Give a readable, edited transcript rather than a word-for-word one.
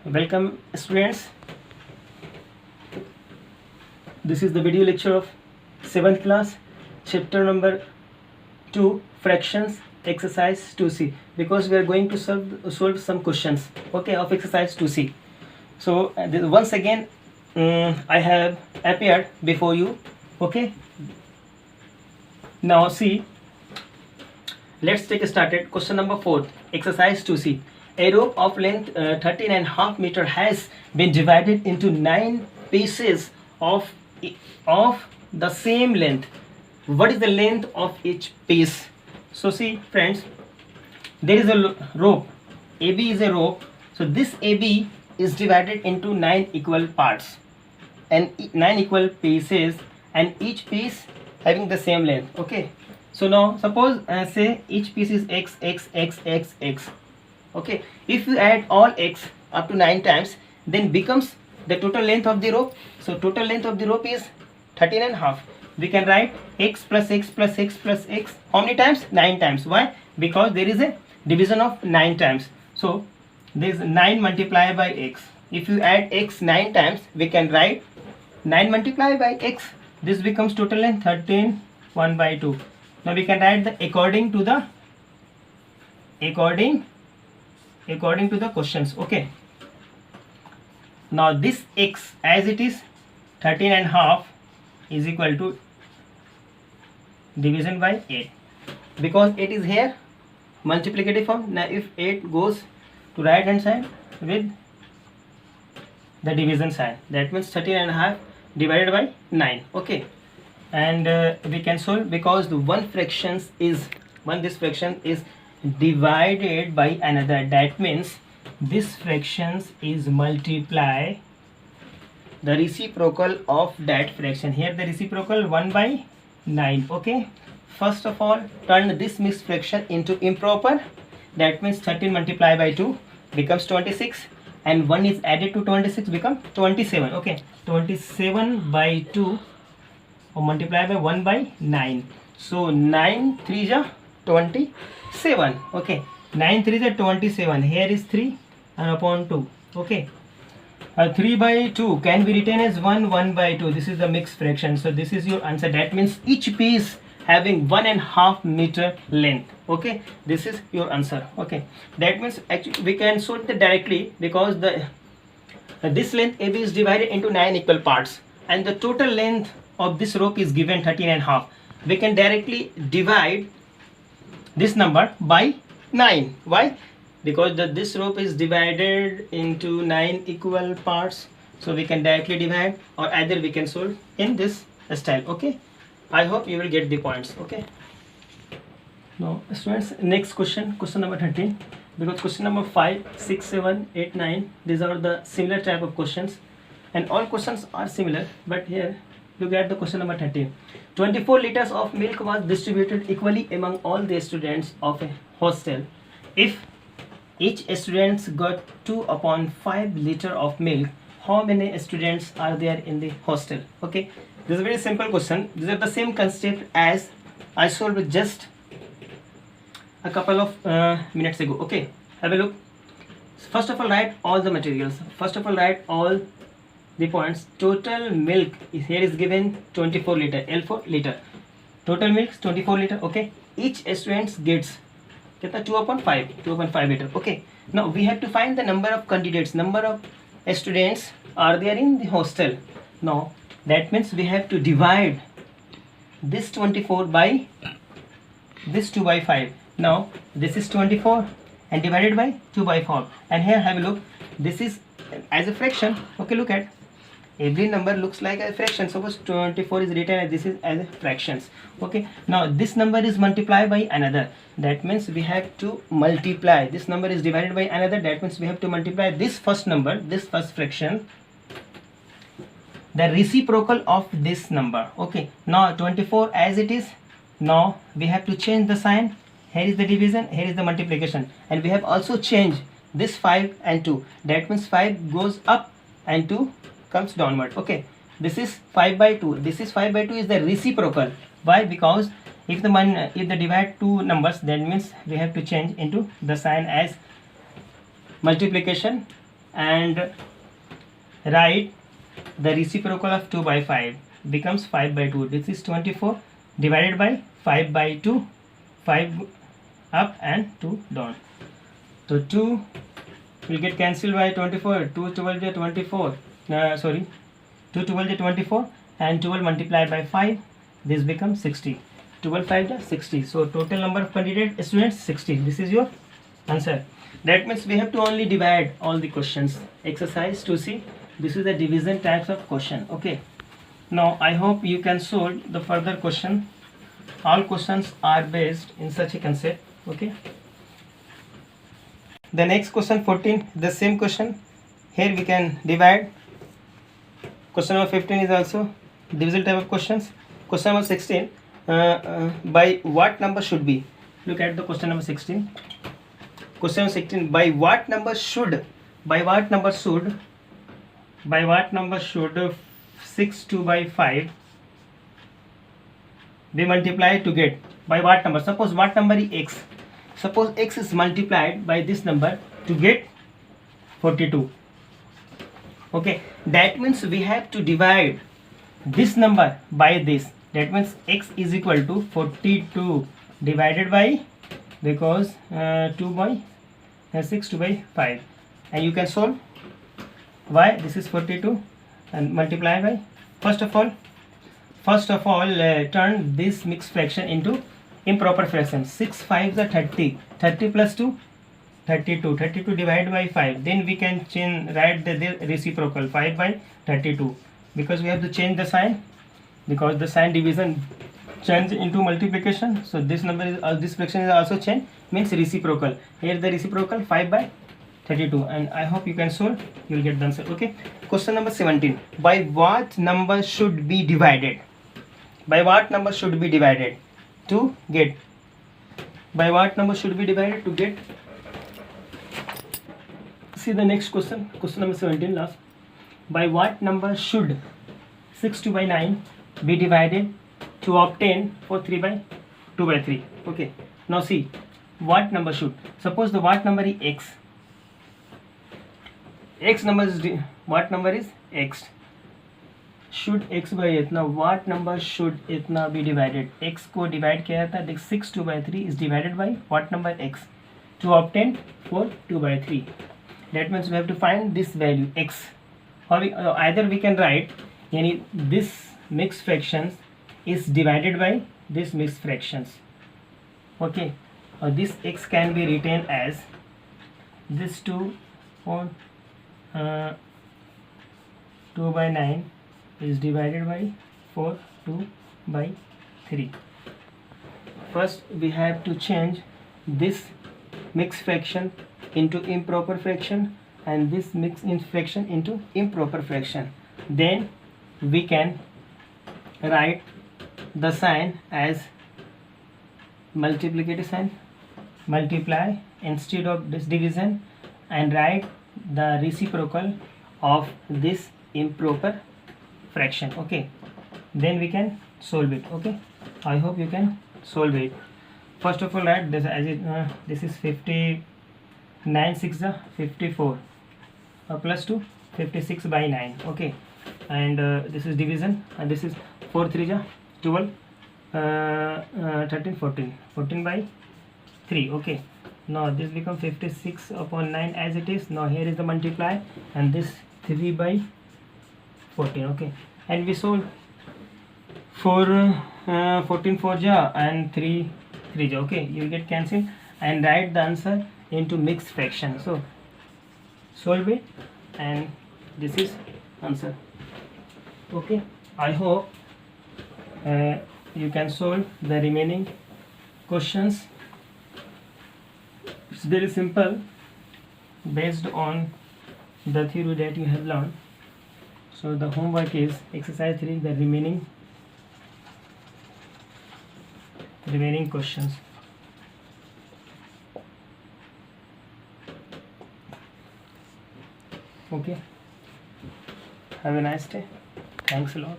Welcome students. This is the video lecture of 7th class, chapter number 2, fractions, exercise 2C, because we are going to solve some questions, okay, of exercise 2C. So once again I have appeared before you, okay. Now see, let's take started. Question number 4, exercise 2C. A rope of length 13.5 meter has been divided into 9 pieces of the same length. What is the length of each piece? So see friends, there is a rope. AB is a rope. So this AB is divided into 9 equal parts and 9 equal pieces, and each piece having the same length. Okay. So now suppose say each piece is x, x, x, x, x. Okay, if you add all x up to 9 times, then becomes the total length of the rope. So total length of the rope is 13.5. We can write x plus x plus x plus x. How many times? 9 times. Why? Because there is a division of 9 times. So there is 9 multiplied by x. If you add x 9 times, we can write 9 multiplied by x. This becomes total length 13 1 by 2. Now we can write the according to the questions. Okay, now this x as it is 13.5 is equal to division by 8, because 8 is here multiplicative form. Now if 8 goes to right hand side with the division sign, that means 13.5 divided by 9. Okay, and we can solve, because the this fraction is divided by another. That means this fractions is multiply the reciprocal of that fraction. Here the reciprocal 1 by 9. Okay, first of all turn this mixed fraction into improper. That means 13 multiplied by 2 becomes 26, and 1 is added to 26 become 27. Okay, 27 by 2 or multiply by 1 by 9. So 9 3 is 27. Okay, 9 3 is 27. Here is 3 and upon 2. Okay, 3 by 2 can be written as 1 by 2. This is the mixed fraction. So this is your answer. That means each piece having 1.5 meter length. Okay, this is your answer. Okay, that means actually we can solve it directly, because this length AB is divided into 9 equal parts, and the total length of this rope is given 13.5. We can directly divide this number by 9. Why? Because this rope is divided into 9 equal parts, so we can directly divide, or either we can solve in this style. Okay, I hope you will get the points. Okay, now students, next question number 13, because question number 5 6 7 8 9, these are the similar type of questions, and all questions are similar, but here look at the question number 13. 24 liters of milk was distributed equally among all the students of a hostel. If each student got 2/5 liter of milk, how many students are there in the hostel? Okay, this is a very simple question. These are the same concept as I solved just a couple of minutes ago. Okay, have a look. First of all, write all the materials. First of all, write all the points. Total milk is here is given 24 liter, L for liter. Total milk 24 liter. Okay, each student gets 2/5 liter. Okay, now we have to find the number of candidates, number of students are there in the hostel. Now that means we have to divide this 24 by this 2 by 5. Now this is 24 and divided by 2 by 4, and here have a look, this is as a fraction. Okay, look at every number looks like a fraction. Suppose 24 is written as this is as fractions. Okay, now this number is multiplied by another. That means we have to multiply, this number is divided by another. That means we have to multiply this first number, this first fraction, the reciprocal of this number. Okay, now 24 as it is. Now we have to change the sign. Here is the division, here is the multiplication, and we have also changed this 5 and 2. That means 5 goes up and 2 comes downward. Okay, this is 5 by 2, this is 5 by 2 is the reciprocal. Why? Because if the divide two numbers, that means we have to change into the sign as multiplication and write the reciprocal of 2 by 5 becomes 5 by 2. This is 24 divided by 5 by 2, 5 up and 2 down. So 2 will get cancelled by 24, 2 12 is 24, 2 12 is 24 and 12 multiplied by 5, this becomes 60. 12 5 is 60. So total number of candidate students 60. This is your answer. That means we have to only divide all the questions. Exercise to see, this is the division types of question. Okay. Now I hope you can solve the further question. All questions are based in such a concept. Okay. The next question 14, the same question. Here we can divide. Question number 15 is also division type of questions. Question number 16, by what number should be? Look at the question number 16. Question number 16, by what number should 6 2 by 5 be multiplied to get, by what number? Suppose what number is x. Suppose x is multiplied by this number to get 42. Okay, that means we have to divide this number by this. That means x is equal to 42 divided by, because 2 by 6 2 by 5, and you can solve. Why? This is 42 and multiply by, first of all turn this mixed fraction into improper fraction. 6 5s are 30, 30 plus 2 32, 32 divided by 5. Then we can write the reciprocal 5 by 32, because we have to change the sign, because the sign division change into multiplication. So this number is this fraction is also changed, means reciprocal. Here the reciprocal 5 by 32, and I hope you can solve. You will get the answer. Okay. Question number 17. By what number should be divided? By what number should be divided to get? By what number should be divided to get? See the next question. Question number 17 last. By what number should 6 2 by 9 be divided to obtain 4 3 by 2 by 3? Okay. Now see, what number should? Suppose the what number is x. X number is what number is x. Should x by इतना, what number should इतना be divided? X को divide किया था. देख 6 2 by 3 is divided by what number x to obtain 4 2 by 3. That means we have to find this value x. Or either we can write, yani this mixed fractions is divided by this mixed fractions. Okay. Or this x can be written as this 2 by 9 is divided by 4 2 by 3. First we have to change this mixed fraction into improper fraction and this mixed fraction into improper fraction. Then we can write the sign as multiplicative sign, multiply instead of this division, and write the reciprocal of this improper fraction. Okay, then we can solve it. Okay, I hope you can solve it. First of all, write this as it this is 59 6 54 plus 2 56 by 9. Okay, and this is division, and this is 4 3 12 13 14 by 3. Okay, now this becomes 56 upon 9 as it is. Now here is the multiply, and this 3 by 14. Okay, and we solve 14 4 and 3 3 okay, you will get cancelled, and write the answer into mixed fraction. So solve it, and this is answer. Okay, I hope you can solve the remaining questions. It's very simple based on the theory that you have learned. So the homework is exercise 3, the remaining questions. Okay, have a nice day. Thanks a lot.